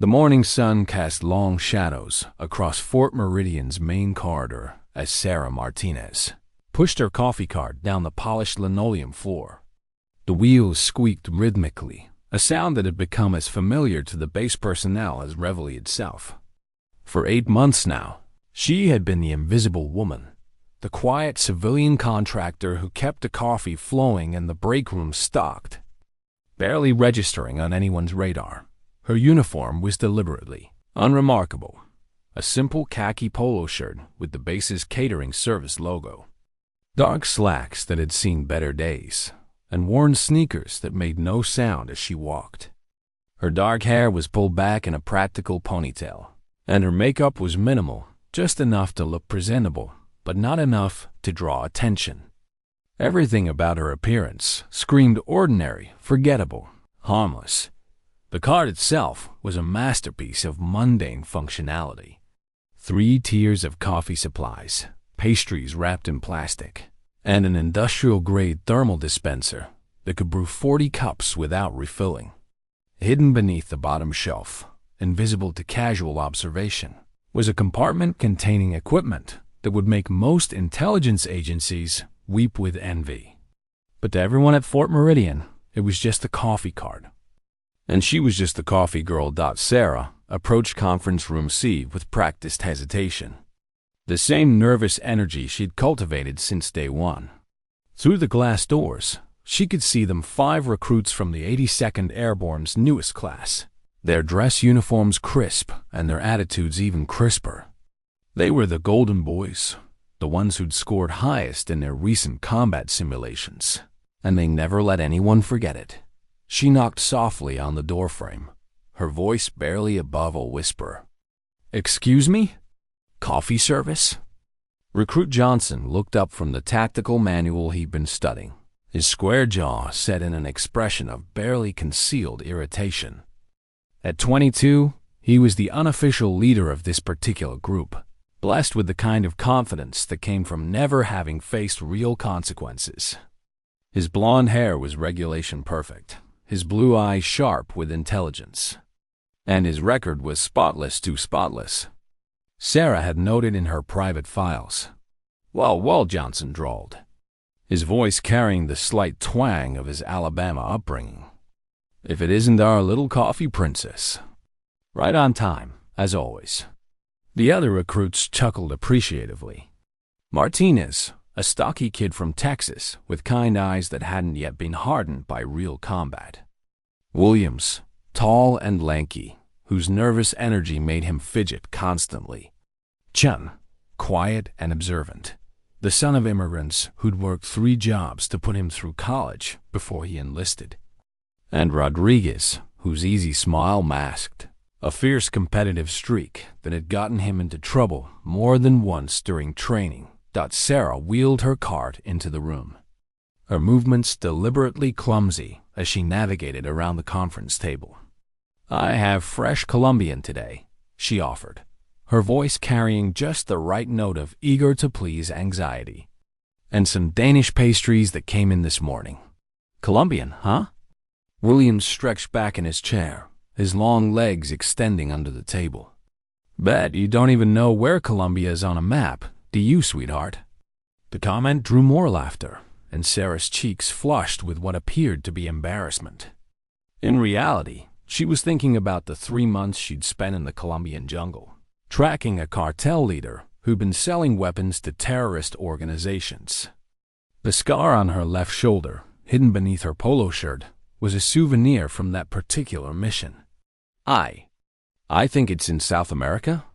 The morning sun cast long shadows across Fort Meridian's main corridor as Sarah Martinez pushed her coffee cart down the polished linoleum floor. The wheels squeaked rhythmically, a sound that had become as familiar to the base personnel as Reveille itself. For 8 months now, she had been the invisible woman, the quiet civilian contractor who kept the coffee flowing and the break room stocked. Barely registering on anyone's radar, her uniform was deliberately unremarkable, a simple khaki polo shirt with the base's catering service logo, dark slacks that had seen better days, and worn sneakers that made no sound as she walked. Her dark hair was pulled back in a practical ponytail, and her makeup was minimal, just enough to look presentable, but not enough to draw attention. Everything about her appearance screamed ordinary, forgettable, harmless. The cart itself was a masterpiece of mundane functionality. 3 tiers of coffee supplies, pastries wrapped in plastic, and an industrial-grade thermal dispenser that could brew 40 cups without refilling. Hidden beneath the bottom shelf, invisible to casual observation, was a compartment containing equipment that would make most intelligence agencies weep with envy. But to everyone at Fort Meridian, it was just a coffee cart. And she was just the coffee girl. Sarah approached conference room C with practiced hesitation, the same nervous energy she'd cultivated since day one. Through the glass doors, she could see them 5 recruits from the 82nd Airborne's newest class, their dress uniforms crisp and their attitudes even crisper. They were the Golden Boys, the ones who'd scored highest in their recent combat simulations, and they never let anyone forget it. She knocked softly on the doorframe, her voice barely above a whisper. "Excuse me? Coffee service?" Recruit Johnson looked up from the tactical manual he'd been studying, his square jaw set in an expression of barely concealed irritation. At 22, he was the unofficial leader of this particular group, blessed with the kind of confidence that came from never having faced real consequences. His blonde hair was regulation perfect, his blue eyes sharp with intelligence, and his record was spotless to spotless. Sarah had noted in her private files. Well, Johnson drawled, his voice carrying the slight twang of his Alabama upbringing. "If it isn't our little coffee princess. Right on time, as always." The other recruits chuckled appreciatively. Martinez, a stocky kid from Texas with kind eyes that hadn't yet been hardened by real combat. Williams, tall and lanky, whose nervous energy made him fidget constantly. Chun, quiet and observant, the son of immigrants who'd worked 3 jobs to put him through college before he enlisted. And Rodriguez, whose easy smile masked a fierce competitive streak that had gotten him into trouble more than once during training. Sarah wheeled her cart into the room, her movements deliberately clumsy as she navigated around the conference table. "I have fresh Colombian today," she offered, her voice carrying just the right note of eager-to-please anxiety. "And some Danish pastries that came in this morning." "Colombian, huh?" Williams stretched back in his chair, his long legs extending under the table. "Bet you don't even know where Colombia is on a map, do you, sweetheart?" The comment drew more laughter, and Sarah's cheeks flushed with what appeared to be embarrassment. In reality, she was thinking about the 3 months she'd spent in the Colombian jungle, tracking a cartel leader who'd been selling weapons to terrorist organizations. The scar on her left shoulder, hidden beneath her polo shirt, was a souvenir from that particular mission. I think it's in South America?"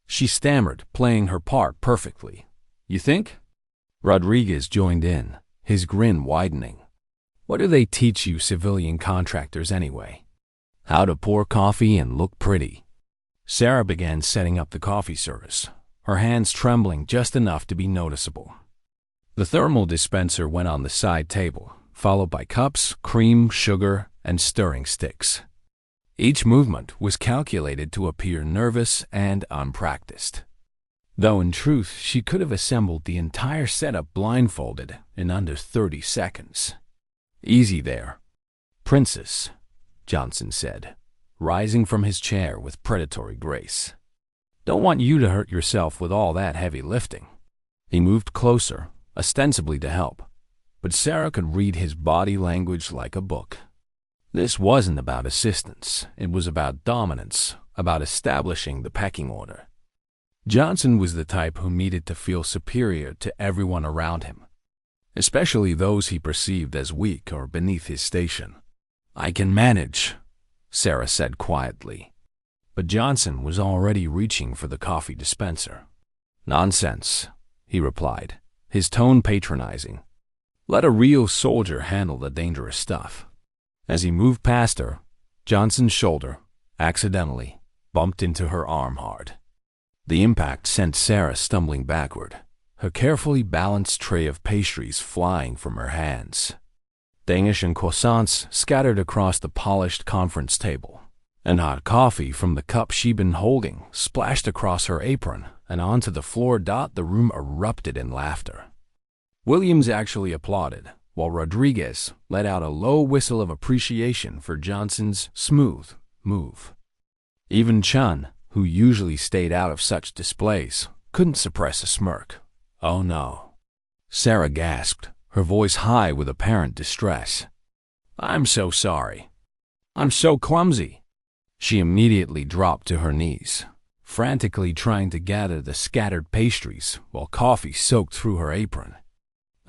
She stammered, playing her part perfectly. "You think?" Rodriguez joined in, his grin widening. "What do they teach you civilian contractors anyway? How to pour coffee and look pretty." Sarah began setting up the coffee service, her hands trembling just enough to be noticeable. The thermal dispenser went on the side table, followed by cups, cream, sugar, and stirring sticks. Each movement was calculated to appear nervous and unpracticed, though in truth she could have assembled the entire setup blindfolded in under 30 seconds. "Easy there, Princess," Johnson said, rising from his chair with predatory grace. "Don't want you to hurt yourself with all that heavy lifting." He moved closer, ostensibly to help, but Sarah could read his body language like a book. This wasn't about assistance. It was about dominance, about establishing the pecking order. Johnson was the type who needed to feel superior to everyone around him, especially those he perceived as weak or beneath his station. "I can manage," Sarah said quietly. But Johnson was already reaching for the coffee dispenser. "Nonsense," he replied, his tone patronizing. "Let a real soldier handle the dangerous stuff." As he moved past her, Johnson's shoulder, accidentally, bumped into her arm hard. The impact sent Sarah stumbling backward, her carefully balanced tray of pastries flying from her hands. Danish and croissants scattered across the polished conference table, and hot coffee from the cup she'd been holding splashed across her apron and onto the floor. The room erupted in laughter. Williams actually applauded, while Rodriguez let out a low whistle of appreciation for Johnson's smooth move. Even Chun, who usually stayed out of such displays, couldn't suppress a smirk. "Oh no," Sarah gasped, her voice high with apparent distress. "I'm so sorry. I'm so clumsy." She immediately dropped to her knees, frantically trying to gather the scattered pastries while coffee soaked through her apron.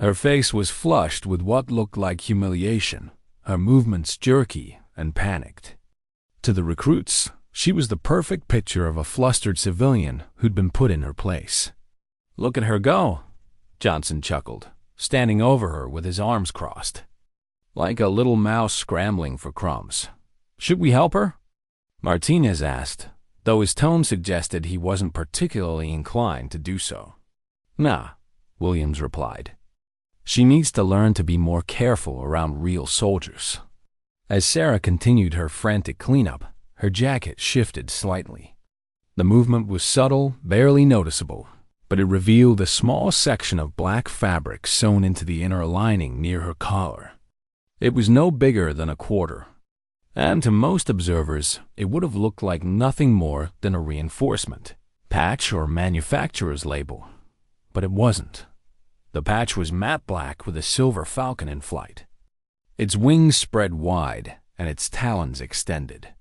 Her face was flushed with what looked like humiliation, her movements jerky and panicked. To the recruits, she was the perfect picture of a flustered civilian who'd been put in her place. "Look at her go," Johnson chuckled, standing over her with his arms crossed. "Like a little mouse scrambling for crumbs." "Should we help her?" Martinez asked, though his tone suggested he wasn't particularly inclined to do so. "Nah," Williams replied. "She needs to learn to be more careful around real soldiers." As Sarah continued her frantic cleanup, her jacket shifted slightly. The movement was subtle, barely noticeable, but it revealed a small section of black fabric sewn into the inner lining near her collar. It was no bigger than a quarter, and to most observers, it would have looked like nothing more than a reinforcement, patch or manufacturer's label. But it wasn't. The patch was matte black with a silver falcon in flight. Its wings spread wide and its talons extended.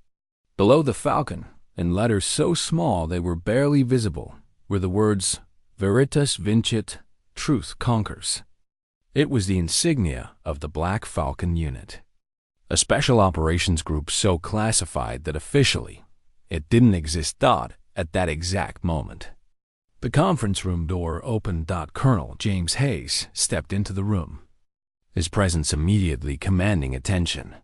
Below the falcon, in letters so small they were barely visible, were the words "Veritas Vincit, Truth Conquers." It was the insignia of the Black Falcon unit, a special operations group so classified that officially it didn't exist. At that exact moment, the conference room door opened. Colonel James Hayes stepped into the room, his presence immediately commanding attention.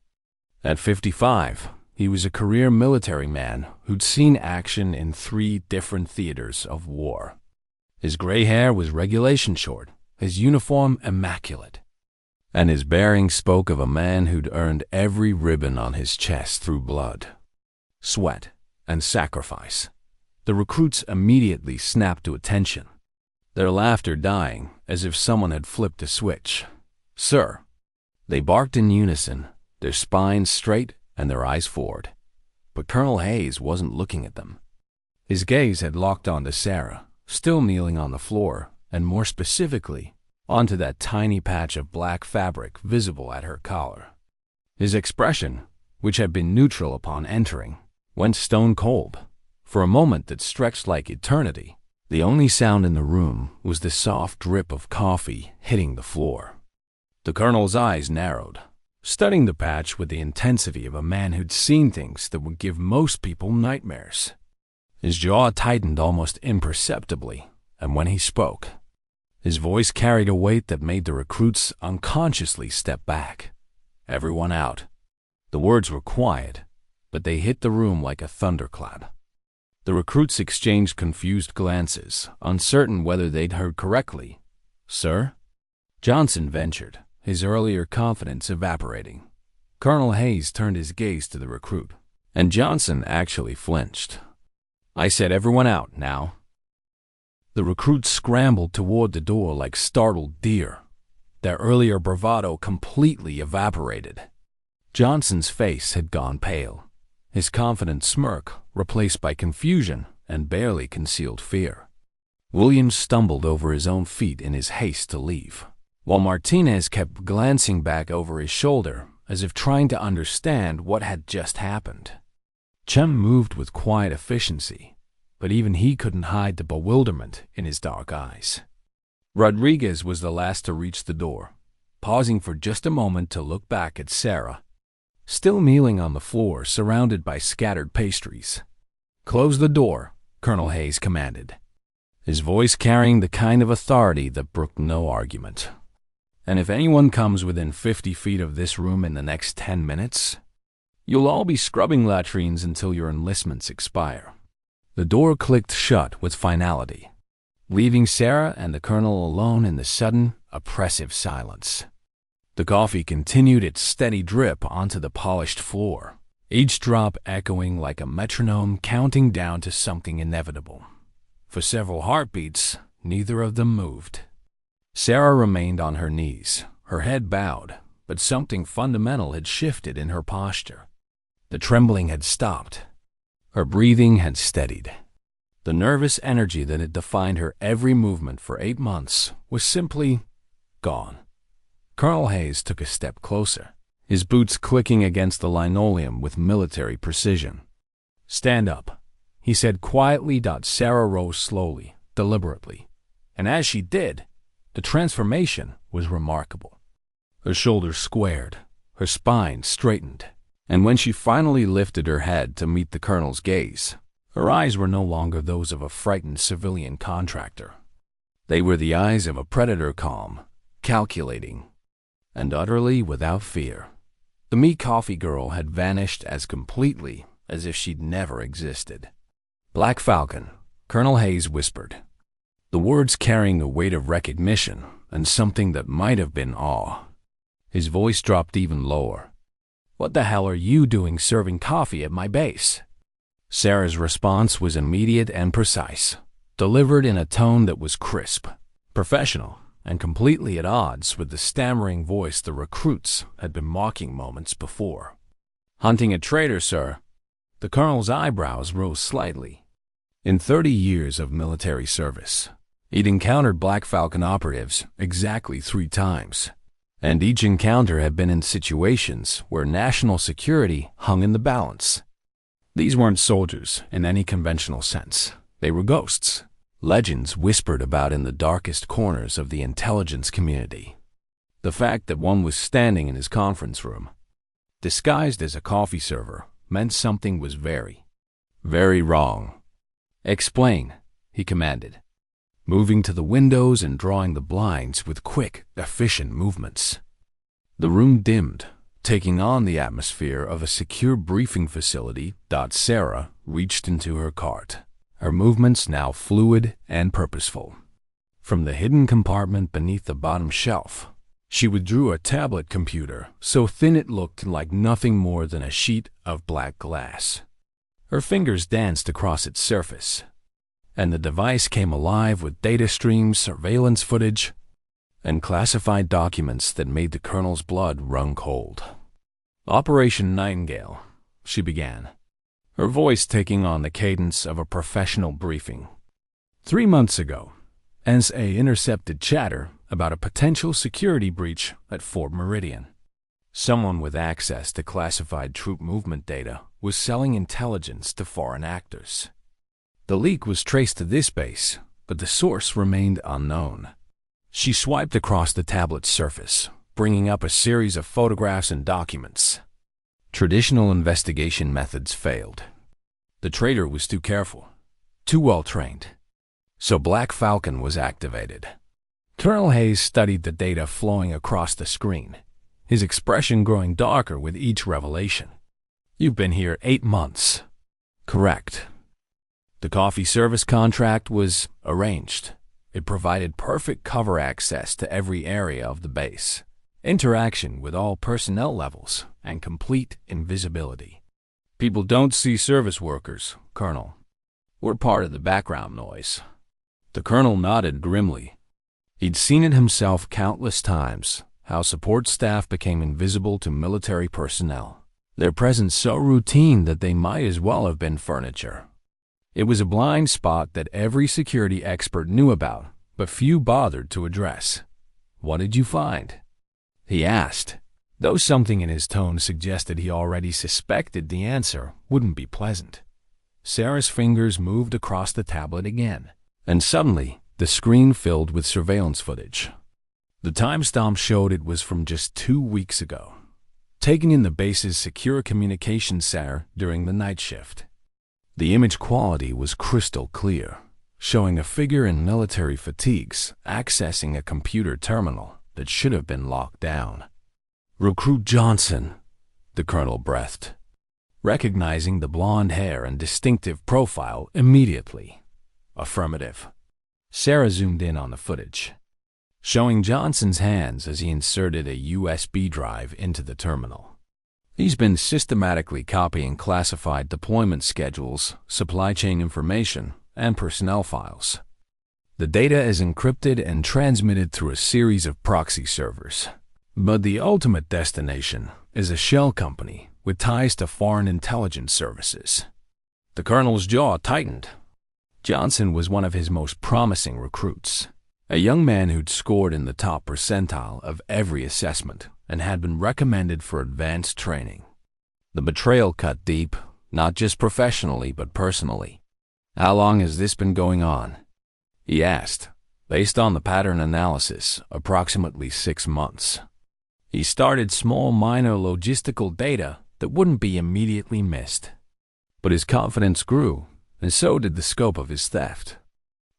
At 55, he was a career military man who'd seen action in 3 different theaters of war. His gray hair was regulation short, his uniform immaculate, and his bearing spoke of a man who'd earned every ribbon on his chest through blood, sweat, and sacrifice. The recruits immediately snapped to attention, their laughter dying as if someone had flipped a switch. "Sir," they barked in unison, their spines straight and their eyes forward. But Colonel Hayes wasn't looking at them. His gaze had locked onto Sarah, still kneeling on the floor, and more specifically, onto that tiny patch of black fabric visible at her collar. His expression, which had been neutral upon entering, went stone cold. For a moment that stretched like eternity, the only sound in the room was the soft drip of coffee hitting the floor. The colonel's eyes narrowed, studying the patch with the intensity of a man who'd seen things that would give most people nightmares. His jaw tightened almost imperceptibly, and when he spoke, his voice carried a weight that made the recruits unconsciously step back. "Everyone out." The words were quiet, but they hit the room like a thunderclap. The recruits exchanged confused glances, uncertain whether they'd heard correctly. "Sir?" Johnson ventured, his earlier confidence evaporating. Colonel Hayes turned his gaze to the recruit, and Johnson actually flinched. "I said everyone out, now." The recruits scrambled toward the door like startled deer, their earlier bravado completely evaporated. Johnson's face had gone pale. his confident smirk replaced by confusion and barely concealed fear. Williams stumbled over his own feet in his haste to leave, while Martinez kept glancing back over his shoulder as if trying to understand what had just happened. Chem moved with quiet efficiency, but even he couldn't hide the bewilderment in his dark eyes. Rodriguez was the last to reach the door, pausing for just a moment to look back at Sarah, still kneeling on the floor surrounded by scattered pastries. "Close the door," Colonel Hayes commanded, his voice carrying the kind of authority that brooked no argument. "And if anyone comes within 50 feet of this room in the next 10 minutes, you'll all be scrubbing latrines until your enlistments expire." The door clicked shut with finality, leaving Sarah and the Colonel alone in the sudden, oppressive silence. The coffee continued its steady drip onto the polished floor, each drop echoing like a metronome counting down to something inevitable. For several heartbeats, neither of them moved. Sarah remained on her knees, her head bowed, but something fundamental had shifted in her posture. The trembling had stopped. Her breathing had steadied. The nervous energy that had defined her every movement for 8 months was simply gone. Colonel Hayes took a step closer, his boots clicking against the linoleum with military precision. "Stand up," he said quietly. Sarah rose slowly, deliberately, and as she did, the transformation was remarkable. Her shoulders squared, her spine straightened, and when she finally lifted her head to meet the Colonel's gaze, her eyes were no longer those of a frightened civilian contractor. They were the eyes of a predator, calm, calculating, and utterly without fear. The meat coffee girl had vanished as completely as if she'd never existed. "Black Falcon," Colonel Hayes whispered, the words carrying the weight of recognition and something that might have been awe. His voice dropped even lower. "What the hell are you doing serving coffee at my base?" Sarah's response was immediate and precise, delivered in a tone that was crisp, professional, and completely at odds with the stammering voice the recruits had been mocking moments before. "Hunting a traitor, sir." The Colonel's eyebrows rose slightly. In 30 years of military service, he'd encountered Black Falcon operatives exactly 3 times, and each encounter had been in situations where national security hung in the balance. These weren't soldiers in any conventional sense. They were ghosts, legends whispered about in the darkest corners of the intelligence community. The fact that one was standing in his conference room, disguised as a coffee server, meant something was very, very wrong. "Explain," he commanded, moving to the windows and drawing the blinds with quick, efficient movements. The room dimmed, taking on the atmosphere of a secure briefing facility. Sarah reached into her cart, her movements now fluid and purposeful. From the hidden compartment beneath the bottom shelf, she withdrew a tablet computer so thin it looked like nothing more than a sheet of black glass. Her fingers danced across its surface, and the device came alive with data streams, surveillance footage, and classified documents that made the Colonel's blood run cold. "Operation Nightingale," she began, her voice taking on the cadence of a professional briefing. 3 months ago, NSA intercepted chatter about a potential security breach at Fort Meridian. Someone with access to classified troop movement data was selling intelligence to foreign actors. The leak was traced to this base, but the source remained unknown. She swiped across the tablet's surface, bringing up a series of photographs and documents. Traditional investigation methods failed. The traitor was too careful, too well trained. So Black Falcon was activated. Colonel Hayes studied the data flowing across the screen, his expression growing darker with each revelation. "You've been here 8 months." "Correct." The coffee service contract was arranged. It provided perfect cover access to every area of the base, interaction with all personnel levels, and complete invisibility. "People don't see service workers, Colonel. We're part of the background noise." The Colonel nodded grimly. He'd seen it himself countless times, how support staff became invisible to military personnel. their presence so routine that they might as well have been furniture. It was a blind spot that every security expert knew about, but few bothered to address. "What did you find?" he asked, though something in his tone suggested he already suspected the answer wouldn't be pleasant. Sarah's fingers moved across the tablet again, and suddenly the screen filled with surveillance footage. The timestamp showed it was from just 2 weeks ago, taken in the base's secure communications center during the night shift. The image quality was crystal clear, showing a figure in military fatigues accessing a computer terminal that should have been locked down. "Recruit Johnson," the colonel breathed, recognizing the blonde hair and distinctive profile immediately. "Affirmative." Sarah zoomed in on the footage, showing Johnson's hands as he inserted a USB drive into the terminal. He's been systematically copying classified deployment schedules, supply chain information, and personnel files. The data is encrypted and transmitted through a series of proxy servers. But the ultimate destination is a shell company with ties to foreign intelligence services. The colonel's jaw tightened. Johnson was one of his most promising recruits, a young man who'd scored in the top percentile of every assessment and had been recommended for advanced training. The betrayal cut deep, not just professionally but personally. "How long has this been going on?" he asked. "Based on the pattern analysis, approximately 6 months. He started small, minor logistical data that wouldn't be immediately missed. But his confidence grew, and so did the scope of his theft.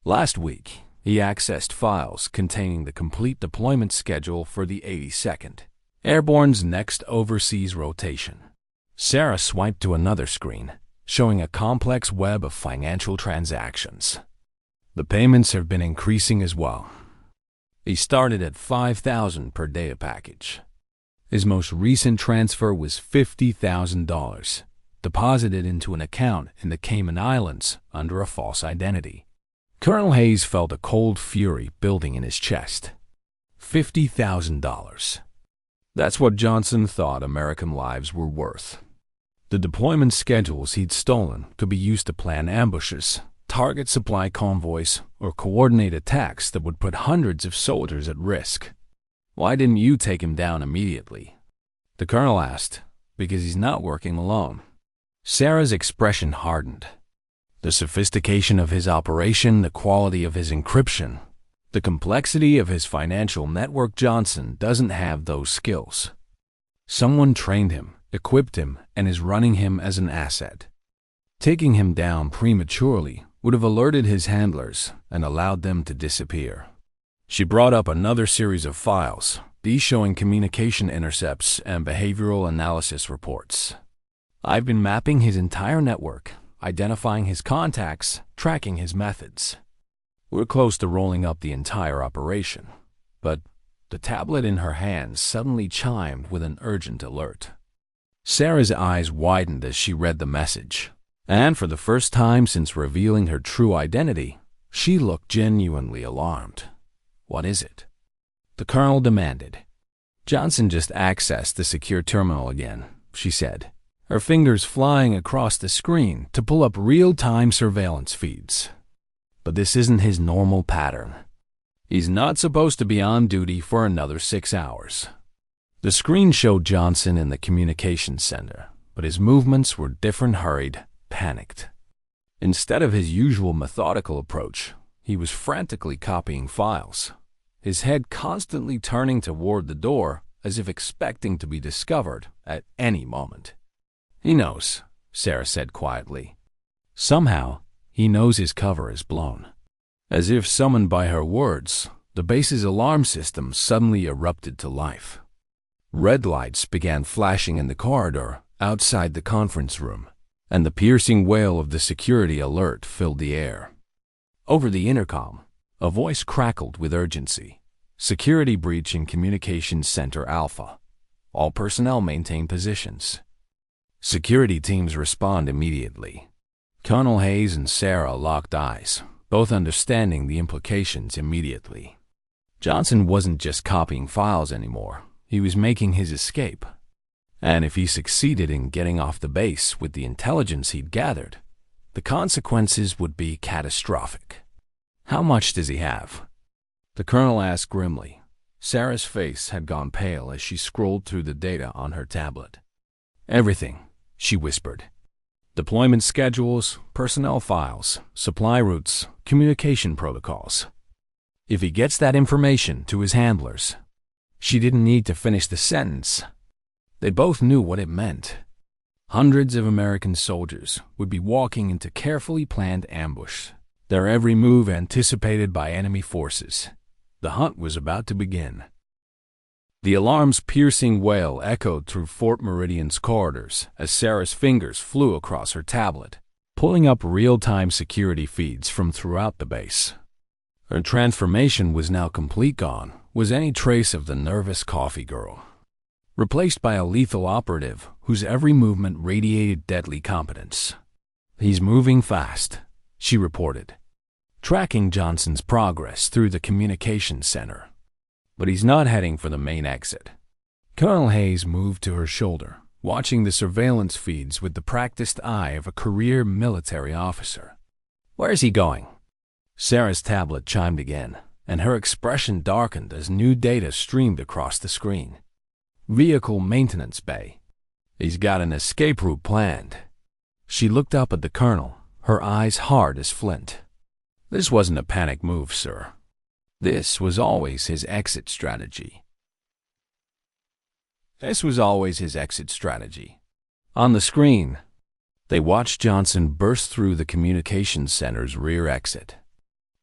Last week, he accessed files containing the complete deployment schedule for the 82nd Airborne's next overseas rotation." Sarah swiped to another screen, showing a complex web of financial transactions. The payments have been increasing as well. He started at $5,000 per day a package. His most recent transfer was $50,000, deposited into an account in the Cayman Islands under a false identity. Colonel Hayes felt a cold fury building in his chest. $50,000. That's what Johnson thought American lives were worth. The deployment schedules he'd stolen could be used to plan ambushes, target supply convoys, or coordinate attacks that would put hundreds of soldiers at risk. "Why didn't you take him down immediately?" the colonel asked. "Because he's not working alone." Sarah's expression hardened. The sophistication of his operation, the quality of his encryption, the complexity of his financial network. Johnson doesn't have those skills. Someone trained him, equipped him, and is running him as an asset. Taking him down prematurely would have alerted his handlers and allowed them to disappear. She brought up another series of files, these showing communication intercepts and behavioral analysis reports. "I've been mapping his entire network, identifying his contacts, tracking his methods. We're close to rolling up the entire operation." But the tablet in her hands suddenly chimed with an urgent alert. Sarah's eyes widened as she read the message, and for the first time since revealing her true identity, she looked genuinely alarmed. "What is it?" the colonel demanded. "Johnson just accessed the secure terminal again," she said, her fingers flying across the screen to pull up real-time surveillance feeds. "But this isn't his normal pattern. He's not supposed to be on duty for another 6 hours." The screen showed Johnson in the communications center, but his movements were different, hurried, panicked. Instead of his usual methodical approach, he was frantically copying files, his head constantly turning toward the door as if expecting to be discovered at any moment. "He knows," Sarah said quietly. Somehow, he knows his cover is blown. As if summoned by her words, the base's alarm system suddenly erupted to life. Red lights began flashing in the corridor outside the conference room, and the piercing wail of the security alert filled the air. Over the intercom, a voice crackled with urgency. "Security breach in Communications Center Alpha. All personnel maintain positions." Security teams respond immediately. Colonel Hayes and Sarah locked eyes, both understanding the implications immediately. Johnson wasn't just copying files anymore. He was making his escape. And if he succeeded in getting off the base with the intelligence he'd gathered, the consequences would be catastrophic. "How much does he have?" the colonel asked grimly. Sarah's face had gone pale as she scrolled through the data on her tablet. "Everything," she whispered. "Deployment schedules, personnel files, supply routes, communication protocols. If he gets that information to his handlers." She didn't need to finish the sentence. They both knew what it meant. Hundreds of American soldiers would be walking into carefully planned ambush, their every move anticipated by enemy forces. The hunt was about to begin. The alarm's piercing wail echoed through Fort Meridian's corridors as Sarah's fingers flew across her tablet, pulling up real-time security feeds from throughout the base. Her transformation was now complete. Gone was any trace of the nervous coffee girl, replaced by a lethal operative whose every movement radiated deadly competence. "He's moving fast," she reported, tracking Johnson's progress through the communications center. "But he's not heading for the main exit." Colonel Hayes moved to her shoulder, watching the surveillance feeds with the practiced eye of a career military officer. "Where's he going?" Sarah's tablet chimed again, and her expression darkened as new data streamed across the screen. "Vehicle maintenance bay. He's got an escape route planned." She looked up at the colonel, her eyes hard as flint. "This wasn't a panic move, sir. This was always his exit strategy." On the screen, they watched Johnson burst through the communications center's rear exit.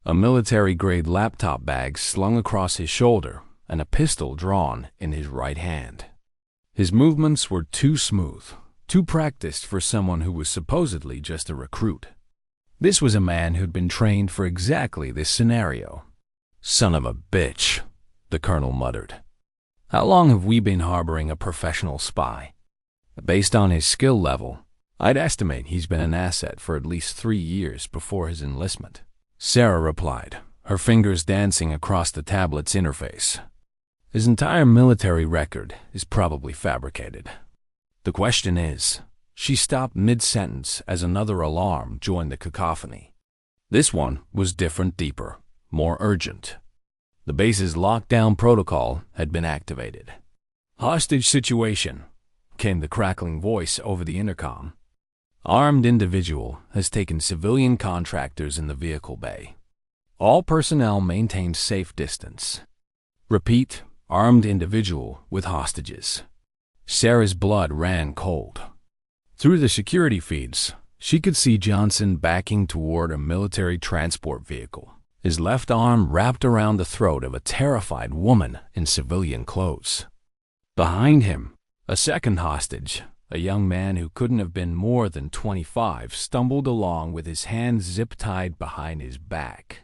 A military-grade laptop bag slung across his shoulder and a pistol drawn in his right hand. His movements were too smooth, too practiced for someone who was supposedly just a recruit. This was a man who'd been trained for exactly this scenario. "Son of a bitch," the colonel muttered. "How long have we been harboring a professional spy?" "Based on his skill level, I'd estimate he's been an asset for at least 3 years before his enlistment," Sarah replied, her fingers dancing across the tablet's interface. "His entire military record is probably fabricated. The question is," she stopped mid-sentence as another alarm joined the cacophony. This one was different, deeper, more urgent. The base's lockdown protocol had been activated. "Hostage situation," came the crackling voice over the intercom. "Armed individual has taken civilian contractors in the vehicle bay. All personnel maintain safe distance. Repeat, armed individual with hostages." Sarah's blood ran cold. Through the security feeds, she could see Johnson backing toward a military transport vehicle, his left arm wrapped around the throat of a terrified woman in civilian clothes. Behind him, a second hostage, a young man who couldn't have been more than 25, stumbled along with his hands zip-tied behind his back.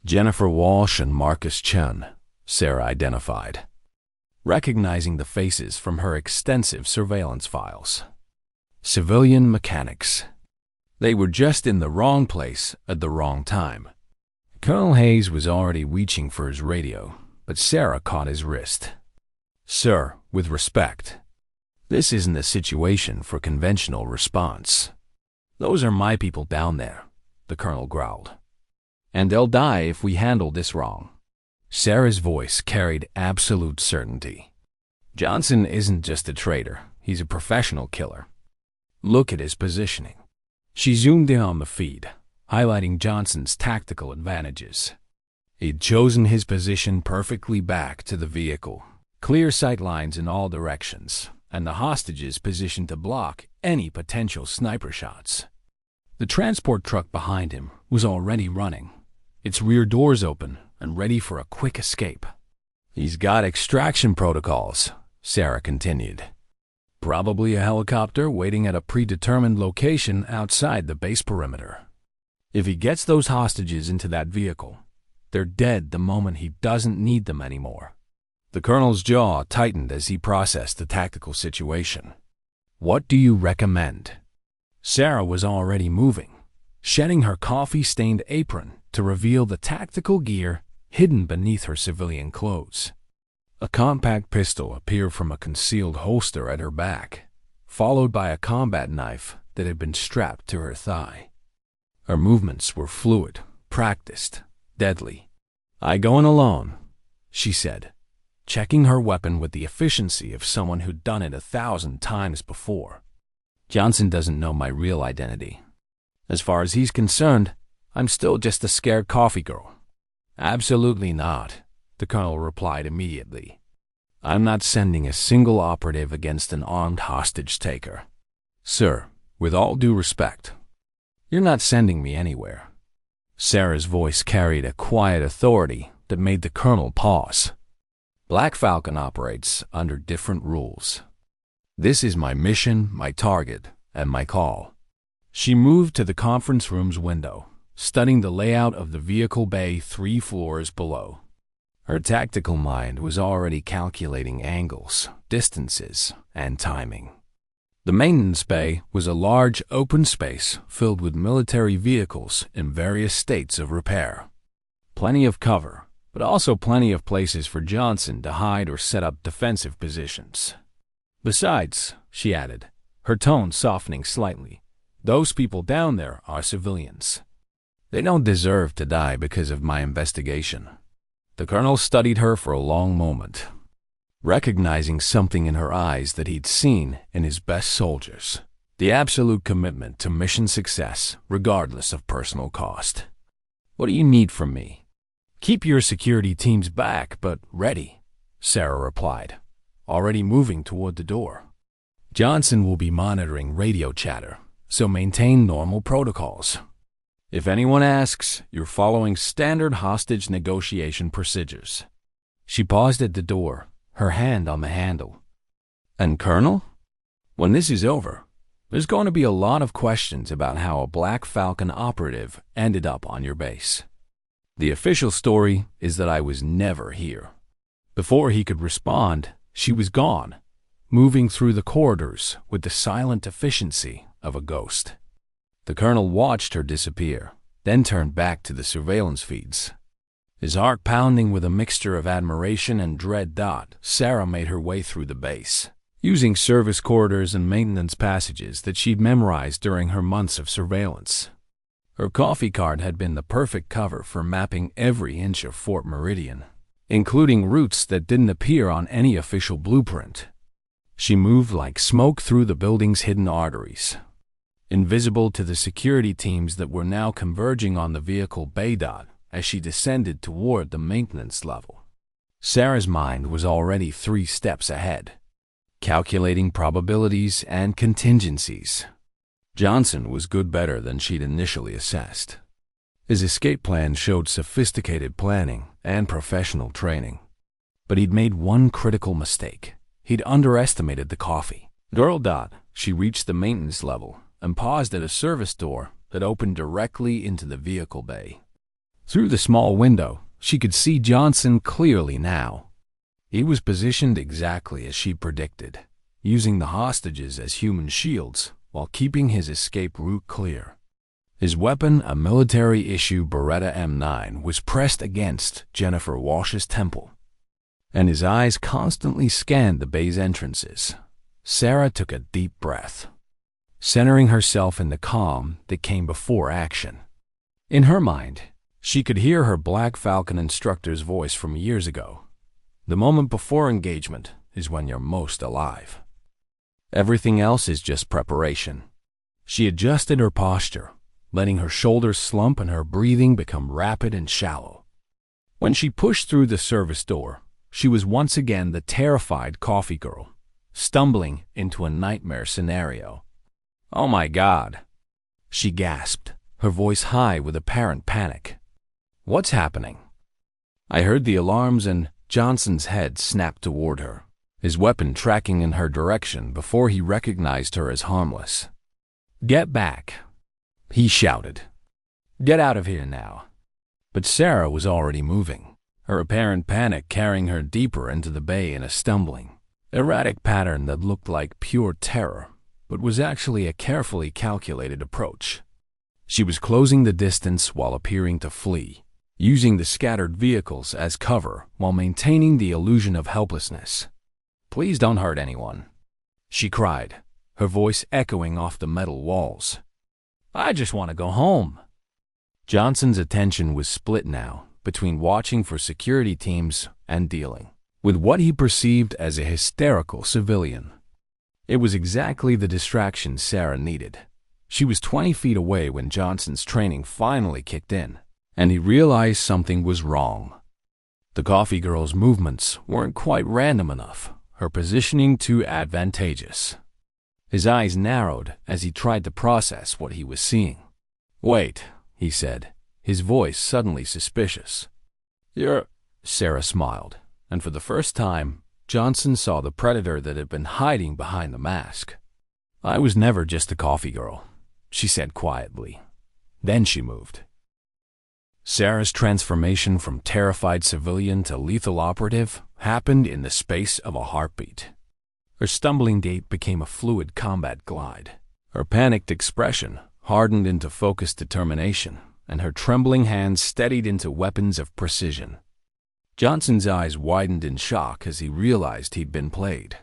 Jennifer Walsh and Marcus Chun, Sarah identified, recognizing the faces from her extensive surveillance files. Civilian mechanics. They were just in the wrong place at the wrong time. Colonel Hayes was already reaching for his radio, but Sarah caught his wrist. "Sir, with respect, this isn't a situation for conventional response. Those are my people down there," the colonel growled. "And they'll die if we handle this wrong." Sarah's voice carried absolute certainty. "Johnson isn't just a traitor, he's a professional killer. Look at his positioning." She zoomed in on the feed, highlighting Johnson's tactical advantages. He'd chosen his position perfectly back to the vehicle, clear sight lines in all directions, and the hostages positioned to block any potential sniper shots. The transport truck behind him was already running, its rear doors open and ready for a quick escape. "He's got extraction protocols," Sarah continued. "Probably a helicopter waiting at a predetermined location outside the base perimeter. If he gets those hostages into that vehicle, they're dead the moment he doesn't need them anymore." The colonel's jaw tightened as he processed the tactical situation. "What do you recommend?" Sarah was already moving, shedding her coffee-stained apron to reveal the tactical gear hidden beneath her civilian clothes. A compact pistol appeared from a concealed holster at her back, followed by a combat knife that had been strapped to her thigh. Her movements were fluid, practiced, deadly. "I going alone," she said, checking her weapon with the efficiency of someone who'd done it 1,000 times before. "Johnson doesn't know my real identity. As far as he's concerned, I'm still just a scared coffee girl." "Absolutely not," the colonel replied immediately. "I'm not sending a single operative against an armed hostage-taker. Sir, with all due respect, you're not sending me anywhere." Sarah's voice carried a quiet authority that made the colonel pause. "Black Falcon operates under different rules. This is my mission, my target, and my call." She moved to the conference room's window, studying the layout of the vehicle bay 3 floors below. Her tactical mind was already calculating angles, distances, and timing. The maintenance bay was a large open space filled with military vehicles in various states of repair. Plenty of cover, but also plenty of places for Johnson to hide or set up defensive positions. "Besides," she added, her tone softening slightly, "those people down there are civilians. They don't deserve to die because of my investigation." The colonel studied her for a long moment, recognizing something in her eyes that he'd seen in his best soldiers: the absolute commitment to mission success, regardless of personal cost. "What do you need from me?" "Keep your security teams back, but ready," Sarah replied, already moving toward the door. "Johnson will be monitoring radio chatter, so maintain normal protocols. If anyone asks, you're following standard hostage negotiation procedures." She paused at the door, her hand on the handle. "And Colonel, when this is over, there's going to be a lot of questions about how a Black Falcon operative ended up on your base. The official story is that I was never here." Before he could respond, she was gone, moving through the corridors with the silent efficiency of a ghost. The colonel watched her disappear, then turned back to the surveillance feeds. His heart pounding with a mixture of admiration and dread. Sarah made her way through the base, using service corridors and maintenance passages that she'd memorized during her months of surveillance. Her coffee card had been the perfect cover for mapping every inch of Fort Meridian, including routes that didn't appear on any official blueprint. She moved like smoke through the building's hidden arteries, invisible to the security teams that were now converging on the vehicle bay. As she descended toward the maintenance level, Sarah's mind was already 3 steps ahead, calculating probabilities and contingencies. Johnson was good better than she'd initially assessed. His escape plan showed sophisticated planning and professional training. But he'd made one critical mistake. He'd underestimated the coffee. "Girl." She reached the maintenance level and paused at a service door that opened directly into the vehicle bay. Through the small window, she could see Johnson clearly now. He was positioned exactly as she predicted, using the hostages as human shields while keeping his escape route clear. His weapon, a military-issue Beretta M9, was pressed against Jennifer Walsh's temple, and his eyes constantly scanned the bay's entrances. Sarah took a deep breath, centering herself in the calm that came before action. In her mind, she could hear her Black Falcon instructor's voice from years ago. The moment before engagement is when you're most alive. Everything else is just preparation. She adjusted her posture, letting her shoulders slump and her breathing become rapid and shallow. When she pushed through the service door, she was once again the terrified coffee girl, stumbling into a nightmare scenario. "Oh my God," she gasped, her voice high with apparent panic. "What's happening?" I heard the alarms and Johnson's head snapped toward her, his weapon tracking in her direction before he recognized her as harmless. "Get back," he shouted. "Get out of here now." But Sarah was already moving, her apparent panic carrying her deeper into the bay in a stumbling, erratic pattern that looked like pure terror, but was actually a carefully calculated approach. She was closing the distance while appearing to flee, using the scattered vehicles as cover while maintaining the illusion of helplessness. "Please don't hurt anyone," she cried, her voice echoing off the metal walls. "I just want to go home." Johnson's attention was split now between watching for security teams and dealing with what he perceived as a hysterical civilian. It was exactly the distraction Sarah needed. She was 20 feet away when Johnson's training finally kicked in, and he realized something was wrong. The coffee girl's movements weren't quite random enough, her positioning too advantageous. His eyes narrowed as he tried to process what he was seeing. "Wait," he said, his voice suddenly suspicious. "You're—" Sarah smiled, and for the first time, Johnson saw the predator that had been hiding behind the mask. "I was never just a coffee girl," she said quietly. Then she moved. Sarah's transformation from terrified civilian to lethal operative happened in the space of a heartbeat. Her stumbling gait became a fluid combat glide. Her panicked expression hardened into focused determination, and her trembling hands steadied into weapons of precision. Johnson's eyes widened in shock as he realized he'd been played.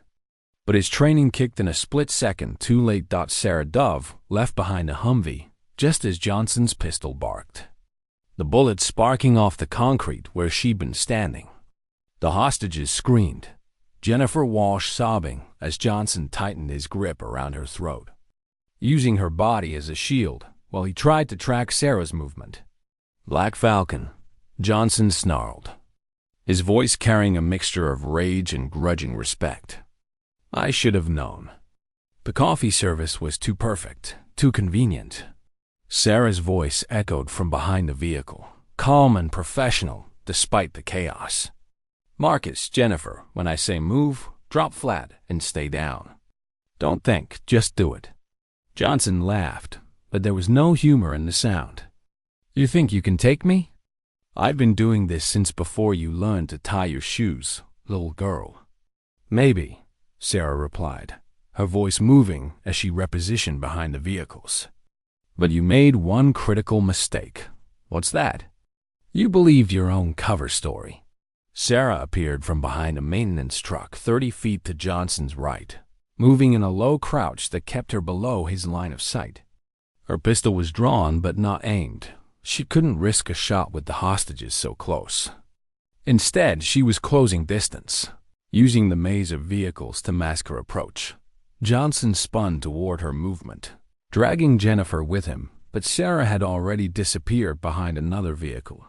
But his training kicked in a split second too late. Sarah Dove left behind a Humvee just as Johnson's pistol barked, the bullet sparking off the concrete where she'd been standing. The hostages screamed, Jennifer Walsh sobbing as Johnson tightened his grip around her throat, using her body as a shield while he tried to track Sarah's movement. "Black Falcon," Johnson snarled, his voice carrying a mixture of rage and grudging respect. "I should have known. The coffee service was too perfect, too convenient." Sarah's voice echoed from behind the vehicle, calm and professional despite the chaos. "Marcus, Jennifer, when I say move, drop flat and stay down. Don't think, just do it." Johnson laughed, but there was no humor in the sound. "You think you can take me? I've been doing this since before you learned to tie your shoes, little girl." "Maybe," Sarah replied, her voice moving as she repositioned behind the vehicles. "But you made one critical mistake." "What's that?" "You believed your own cover story." Sarah appeared from behind a maintenance truck 30 feet to Johnson's right, moving in a low crouch that kept her below his line of sight. Her pistol was drawn but not aimed. She couldn't risk a shot with the hostages so close. Instead, she was closing distance, using the maze of vehicles to mask her approach. Johnson spun toward her movement, dragging Jennifer with him, but Sarah had already disappeared behind another vehicle.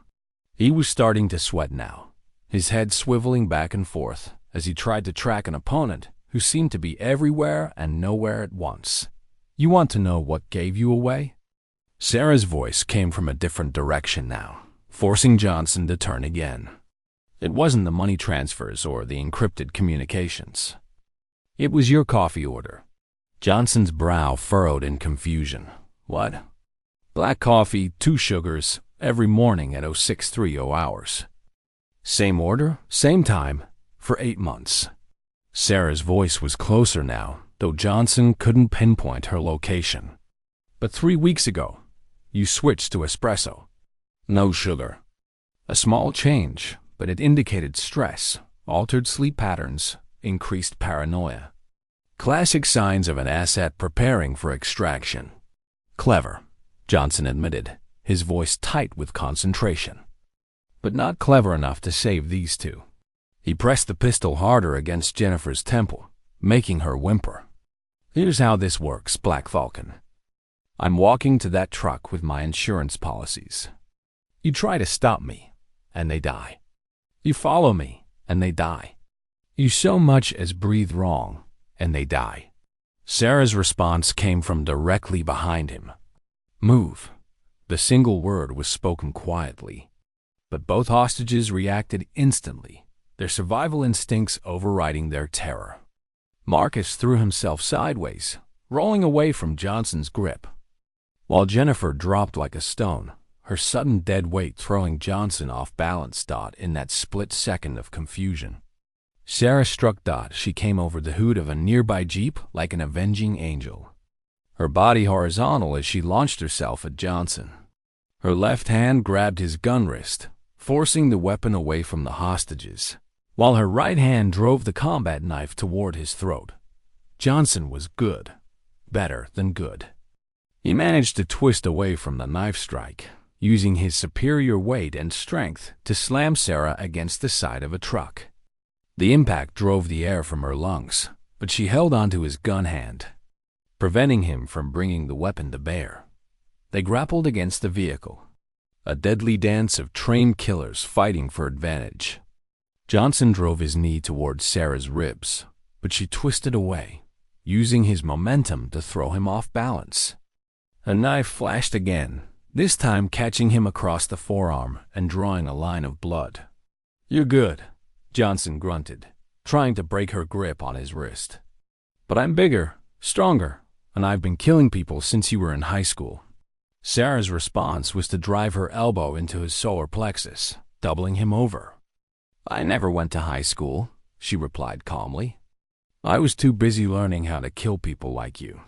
He was starting to sweat now, his head swiveling back and forth as he tried to track an opponent who seemed to be everywhere and nowhere at once. "You want to know what gave you away?" Sarah's voice came from a different direction now, forcing Johnson to turn again. It wasn't the money transfers or the encrypted communications. "It was your coffee order." Johnson's brow furrowed in confusion. "What?" "Black coffee, 2 sugars, every morning at 0630 hours. "Same order, same time, for 8 months." Sarah's voice was closer now, though Johnson couldn't pinpoint her location. "But 3 weeks ago, you switched to espresso." "No sugar." A small change, but it indicated stress, altered sleep patterns, increased paranoia. Classic signs of an asset preparing for extraction. "Clever," Johnson admitted, his voice tight with concentration. "But not clever enough to save these two." He pressed the pistol harder against Jennifer's temple, making her whimper. "Here's how this works, Black Falcon. I'm walking to that truck with my insurance policies. You try to stop me, and they die. You follow me, and they die. You so much as breathe wrong, and they die." Sarah's response came from directly behind him. "Move." The single word was spoken quietly, but both hostages reacted instantly, their survival instincts overriding their terror. Marcus threw himself sideways, rolling away from Johnson's grip, while Jennifer dropped like a stone, her sudden dead weight throwing Johnson off balance. In that split second of confusion, Sarah struck. She came over the hood of a nearby Jeep like an avenging angel, her body horizontal as she launched herself at Johnson. Her left hand grabbed his gun wrist, forcing the weapon away from the hostages, while her right hand drove the combat knife toward his throat. Johnson was good, better than good. He managed to twist away from the knife strike, using his superior weight and strength to slam Sarah against the side of a truck. The impact drove the air from her lungs, but she held onto his gun hand, preventing him from bringing the weapon to bear. They grappled against the vehicle, a deadly dance of trained killers fighting for advantage. Johnson drove his knee towards Sarah's ribs, but she twisted away, using his momentum to throw him off balance. A knife flashed again, this time catching him across the forearm and drawing a line of blood. "You're good," Johnson grunted, trying to break her grip on his wrist. "But I'm bigger, stronger, and I've been killing people since you were in high school." Sarah's response was to drive her elbow into his solar plexus, doubling him over. "I never went to high school," she replied calmly. "I was too busy learning how to kill people like you."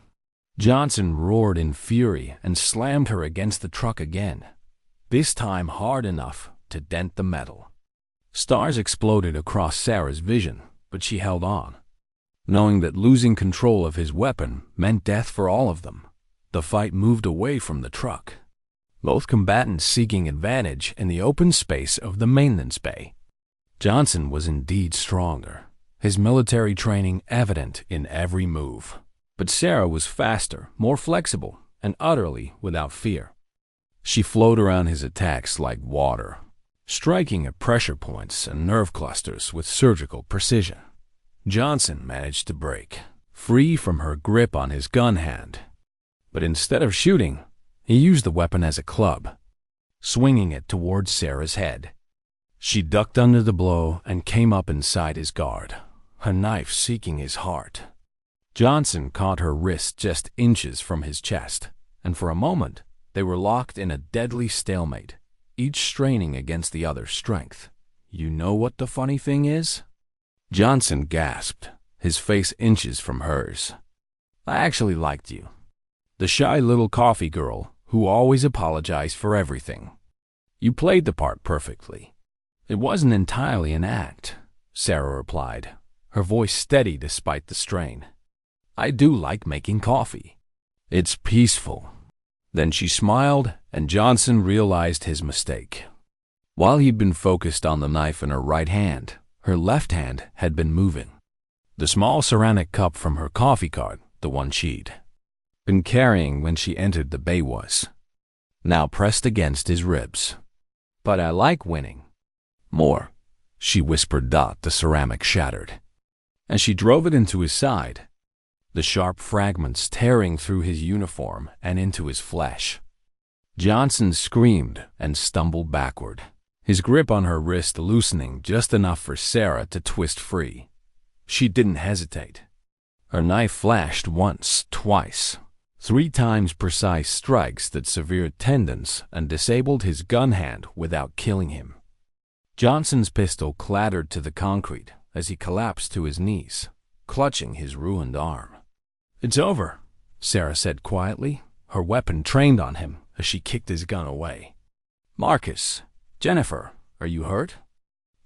Johnson roared in fury and slammed her against the truck again, this time hard enough to dent the metal. Stars exploded across Sarah's vision, but she held on, knowing that losing control of his weapon meant death for all of them. The fight moved away from the truck, both combatants seeking advantage in the open space of the maintenance bay. Johnson was indeed stronger, his military training evident in every move. But Sarah was faster, more flexible, and utterly without fear. She flowed around his attacks like water, striking at pressure points and nerve clusters with surgical precision. Johnson managed to break free from her grip on his gun hand, but instead of shooting, he used the weapon as a club, swinging it towards Sarah's head. She ducked under the blow and came up inside his guard, her knife seeking his heart. Johnson caught her wrist just inches from his chest, and for a moment they were locked in a deadly stalemate, each straining against the other's strength. "You know what the funny thing is?" Johnson gasped, his face inches from hers. "I actually liked you. The shy little coffee girl who always apologized for everything. You played the part perfectly." "It wasn't entirely an act," Sarah replied, her voice steady despite the strain. "I do like making coffee. It's peaceful." Then she smiled, and Johnson realized his mistake. While he'd been focused on the knife in her right hand, her left hand had been moving. The small ceramic cup from her coffee cart, the one she'd been carrying when she entered the bay, was now pressed against his ribs. "But I like winning." "More," she whispered. The ceramic shattered, and she drove it into his side, the sharp fragments tearing through his uniform and into his flesh. Johnson screamed and stumbled backward, his grip on her wrist loosening just enough for Sarah to twist free. She didn't hesitate. Her knife flashed once, twice, 3 times precise strikes that severed tendons and disabled his gun hand without killing him. Johnson's pistol clattered to the concrete as he collapsed to his knees, clutching his ruined arm. "It's over," Sarah said quietly, her weapon trained on him as she kicked his gun away. "Marcus, Jennifer, are you hurt?"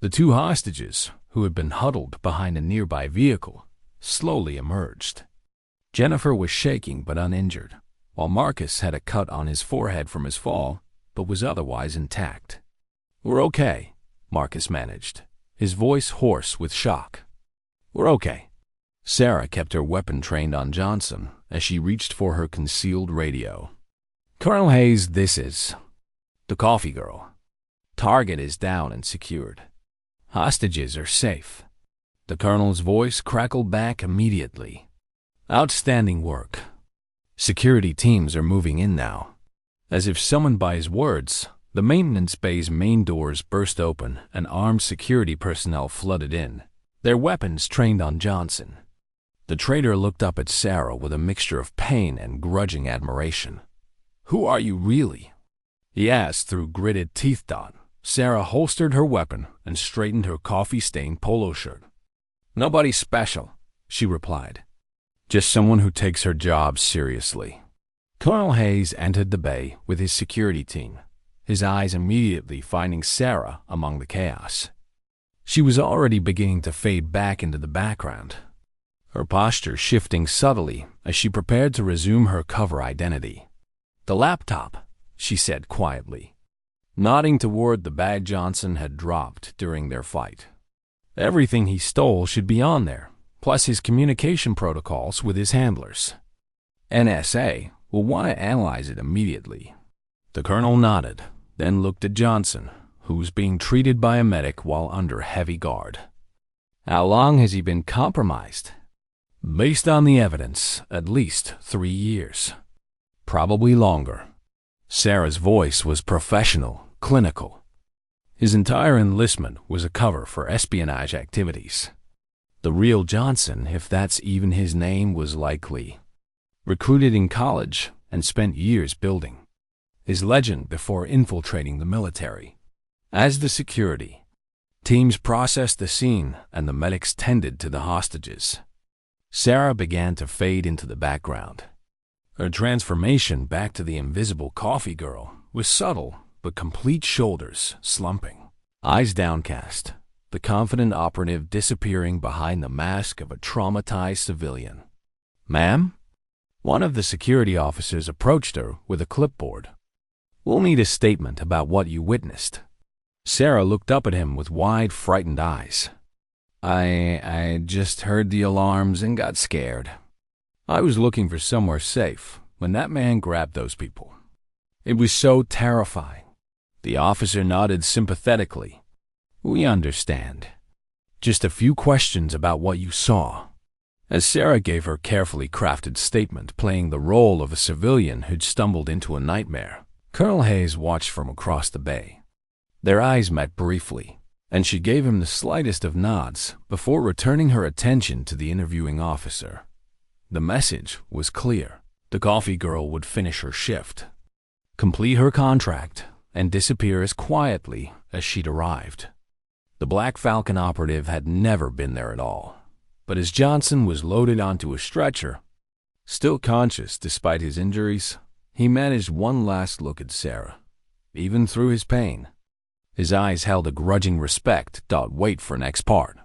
The 2 hostages, who had been huddled behind a nearby vehicle, slowly emerged. Jennifer was shaking but uninjured, while Marcus had a cut on his forehead from his fall, but was otherwise intact. "We're okay," Marcus managed, his voice hoarse with shock. "We're okay." Sarah kept her weapon trained on Johnson as she reached for her concealed radio. "Colonel Hayes, this is the coffee girl. Target is down and secured. Hostages are safe." The colonel's voice crackled back immediately. "Outstanding work. Security teams are moving in now." As if summoned by his words, the maintenance bay's main doors burst open and armed security personnel flooded in, their weapons trained on Johnson. The traitor looked up at Sarah with a mixture of pain and grudging admiration. "Who are you really?" he asked through gritted teeth. Sarah holstered her weapon and straightened her coffee-stained polo shirt. "Nobody special," she replied. "Just someone who takes her job seriously." Colonel Hayes entered the bay with his security team, his eyes immediately finding Sarah among the chaos. She was already beginning to fade back into the background, her posture shifting subtly as she prepared to resume her cover identity. "The laptop," she said quietly, nodding toward the bag Johnson had dropped during their fight. "Everything he stole should be on there, plus his communication protocols with his handlers. NSA will want to analyze it immediately." The colonel nodded, then looked at Johnson, who was being treated by a medic while under heavy guard. "How long has he been compromised?" "Based on the evidence, at least 3 years. Probably longer." Sarah's voice was professional, clinical. His entire enlistment was a cover for espionage activities. The real Johnson, if that's even his name, was likely recruited in college and spent years building his legend before infiltrating the military. As the security teams processed the scene and the medics tended to the hostages, Sarah began to fade into the background. Her transformation back to the invisible coffee girl was subtle but complete, shoulders slumping, eyes downcast, the confident operative disappearing behind the mask of a traumatized civilian. "Ma'am?" One of the security officers approached her with a clipboard. "We'll need a statement about what you witnessed." Sarah looked up at him with wide, frightened eyes. I just heard the alarms and got scared. I was looking for somewhere safe when that man grabbed those people. It was so terrifying." The officer nodded sympathetically. "We understand. Just a few questions about what you saw." As Sarah gave her carefully crafted statement, playing the role of a civilian who'd stumbled into a nightmare, Colonel Hayes watched from across the bay. Their eyes met briefly, and she gave him the slightest of nods before returning her attention to the interviewing officer. The message was clear. The coffee girl would finish her shift, complete her contract, and disappear as quietly as she'd arrived. The Black Falcon operative had never been there at all, but as Johnson was loaded onto a stretcher, still conscious despite his injuries, he managed one last look at Sarah, even through his pain. His eyes held a grudging respect. Wait for next part.